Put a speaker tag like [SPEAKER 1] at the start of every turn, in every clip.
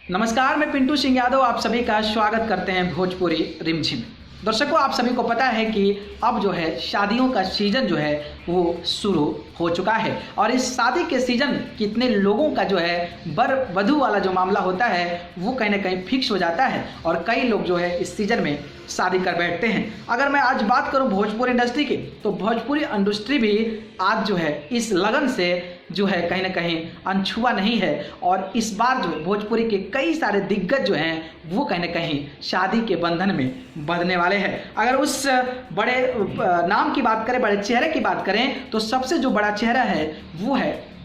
[SPEAKER 1] नमस्कार, मैं पिंटू सिंह यादव आप सभी का स्वागत करते हैं भोजपुरी रिमझिम। दर्शकों, आप सभी को पता है कि अब जो है शादियों का सीज़न जो है वो शुरू हो चुका है और इस शादी के सीज़न कितने लोगों का जो है वर वधू वाला जो मामला होता है वो कहीं ना कहीं फिक्स हो जाता है और कई लोग जो है इस सीज़न में शादी कर बैठते हैं। अगर मैं आज बात करूं भोजपुरी इंडस्ट्री की, तो भोजपुरी इंडस्ट्री भी आज जो है इस लगन से जो है कहीं ना कहीं अनछुआ नहीं है और इस बार जो है भोजपुरी के कई सारे दिग्गज जो हैं वो कहीं ना कहीं शादी के बंधन में बंधने वाले हैं। अगर उस बड़े नाम की बात करें, बड़े चेहरे की बात करें, तो सबसे जो बड़ा चेहरा है वो है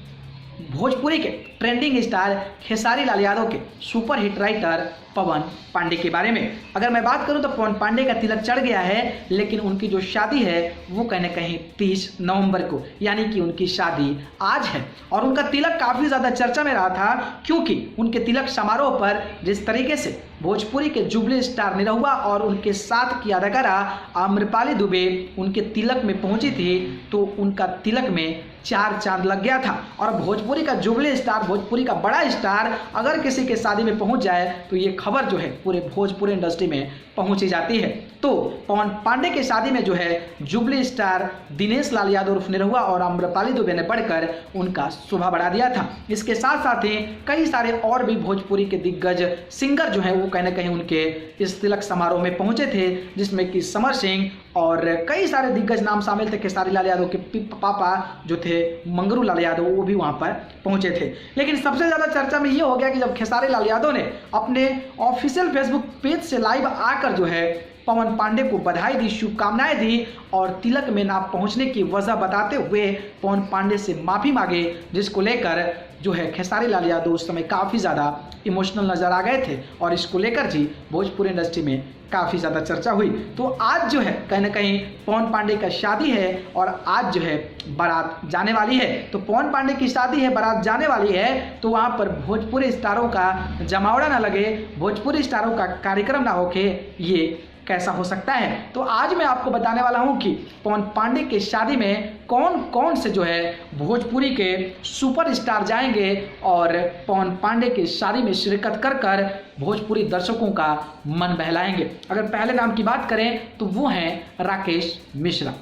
[SPEAKER 1] भोजपुरी के ट्रेंडिंग स्टार खेसारी लाल यादव के सुपर हिट राइटर पवन पांडे के बारे में। अगर मैं बात करूं तो पवन पांडे का तिलक चढ़ गया है, लेकिन उनकी जो शादी है वो कहीं ना कहीं 30 नवंबर को, यानी कि उनकी शादी आज है और उनका तिलक काफ़ी ज़्यादा चर्चा में रहा था, क्योंकि उनके तिलक समारोह पर जिस तरीके से भोजपुरी के जुबली स्टार निरहुआ और उनके साथ की अदाकारा आम्रपाली दुबे उनके तिलक में पहुंची थी, तो उनका तिलक में 4 चांद लग गया था। और भोजपुरी का जुबली स्टार, भोजपुरी का बड़ा स्टार अगर किसी के शादी में पहुंच जाए तो ये खबर जो है पूरे भोजपुरी इंडस्ट्री में पहुंची जाती है। तो पवन पांडे की शादी में जो है जुबली स्टार दिनेश लाल यादव उर्फ निरहुआ और आम्रपाली दुबे ने बढ़कर उनका शोभा बढ़ा दिया था। इसके साथ साथ ही कई सारे और भी भोजपुरी के दिग्गज सिंगर जो हैं वो कहीं ना कहीं उनके इस तिलक समारोह में पहुंचे थे, जिसमें कि समर सिंह और कई सारे दिग्गज नाम शामिल थे। खेसारी लाल यादव के पापा जो थे मंगरू लाल यादव, वो भी वहां पर पहुंचे थे। लेकिन सबसे ज़्यादा चर्चा में ये हो गया कि जब खेसारी लाल यादव ने अपने ऑफिशियल फेसबुक पेज से लाइव आकर जो है पवन पांडे को बधाई दी, शुभकामनाएं दी और तिलक में ना पहुंचने की वजह बताते हुए पवन पांडे से माफ़ी मांगे, जिसको लेकर जो है खेसारी लाल यादव उस समय काफ़ी ज़्यादा इमोशनल नज़र आ गए थे और इसको लेकर जी भोजपुरी इंडस्ट्री में काफ़ी ज़्यादा चर्चा हुई। तो आज जो है कहीं ना कहीं पवन पांडे का शादी है और आज जो है बारात जाने वाली है। तो पवन पांडे की शादी है, बारात जाने वाली है, तो वहाँ पर भोजपुरी स्टारों का जमावड़ा ना लगे, भोजपुरी स्टारों का कार्यक्रम ना होके ये कैसा हो सकता है। तो आज मैं आपको बताने वाला हूं कि पवन पांडे के शादी में कौन कौन से जो है भोजपुरी के सुपरस्टार जाएंगे और पवन पांडे के शादी में शिरकत कर कर भोजपुरी दर्शकों का मन बहलाएंगे। अगर पहले नाम की बात करें तो वो हैं राकेश मिश्रा।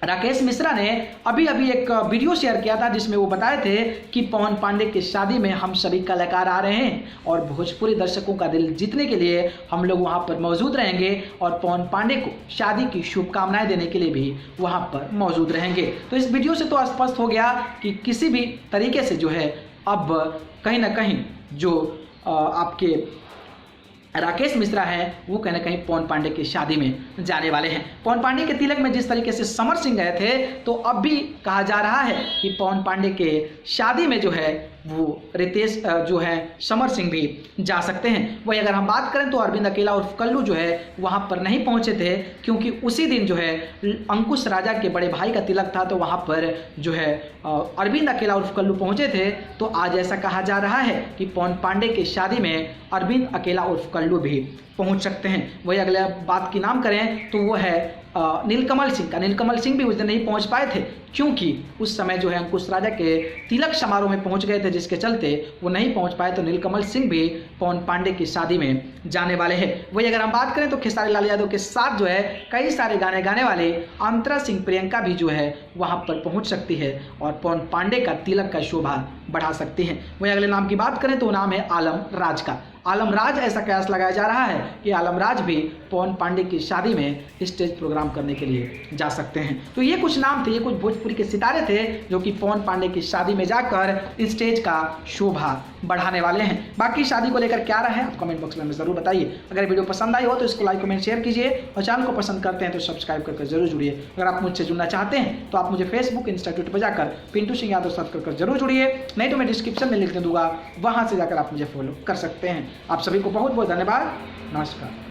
[SPEAKER 1] राकेश मिश्रा ने अभी एक वीडियो शेयर किया था जिसमें वो बताए थे कि पवन पांडे की शादी में हम सभी कलाकार आ रहे हैं और भोजपुरी दर्शकों का दिल जीतने के लिए हम लोग वहां पर मौजूद रहेंगे और पवन पांडे को शादी की शुभकामनाएं देने के लिए भी वहां पर मौजूद रहेंगे। तो इस वीडियो से तो स्पष्ट हो गया कि किसी भी तरीके से जो है अब कहीं ना कहीं जो आपके राकेश मिश्रा है वो कहीं ना कहीं पवन पांडे की शादी में जाने वाले हैं। पवन पांडे के तिलक में जिस तरीके से समर सिंह गए थे, तो अब भी कहा जा रहा है कि पवन पांडे के शादी में जो है वो रितेश जो है समर सिंह भी जा सकते हैं। वही अगर हम बात करें तो अरविंद अकेला उर्फ कल्लू जो है वहाँ पर नहीं पहुँचे थे, क्योंकि उसी दिन जो है अंकुश राजा के बड़े भाई का तिलक था, तो वहाँ पर जो है अरविंद अकेला उर्फ कल्लू पहुँचे थे। तो आज ऐसा कहा जा रहा है कि पवन पांडे की शादी में अरविंद अकेला उर्फ कल्लू भी पहुंच सकते हैं। वही अगले बात की नाम करें तो वो है नीलकमल सिंह का। नीलकमल सिंह भी उस दिन नहीं पहुंच पाए थे, क्योंकि उस समय जो है अंकुश राजा के तिलक समारोह में पहुंच गए थे, जिसके चलते वो नहीं पहुंच पाए। तो नीलकमल सिंह भी पवन पांडे की शादी में जाने वाले हैं। वही अगर हम बात करें तो खेसारी लाल यादव के साथ जो है कई सारे गाने गाने वाले अंतरा सिंह प्रियंका भी जो है वहाँ पर पहुँच सकती है और पवन पांडे का तिलक का शोभा बढ़ा सकती हैं। वही अगले नाम की बात करें तो नाम है आलम राज का। आलम राज, ऐसा कयास लगाया जा रहा है कि आलम राज भी पवन पांडे की शादी में स्टेज प्रोग्राम करने के लिए जा सकते हैं। तो ये कुछ नाम थे, ये कुछ भोजपुरी के सितारे थे जो कि पवन पांडे की शादी में जाकर स्टेज का शोभा बढ़ाने वाले हैं। बाकी शादी को लेकर क्या रहा है आप कमेंट बॉक्स में हमें ज़रूर बताइए। अगर वीडियो पसंद आई हो तो इसको लाइक कमेंट शेयर कीजिए और चैनल को पसंद करते हैं तो सब्सक्राइब करके जरूर जुड़िए। अगर आप मुझसे जुड़ना चाहते हैं तो आप मुझे फेसबुक इंस्टीट्यूट पर जाकर पिंटू सिंह यादव सर्च कर जरूर जुड़िए, नहीं तो मैं डिस्क्रिप्शन में लिख दूंगा, वहाँ से जाकर आप मुझे फॉलो कर सकते हैं। आप सभी को बहुत बहुत धन्यवाद। नमस्कार।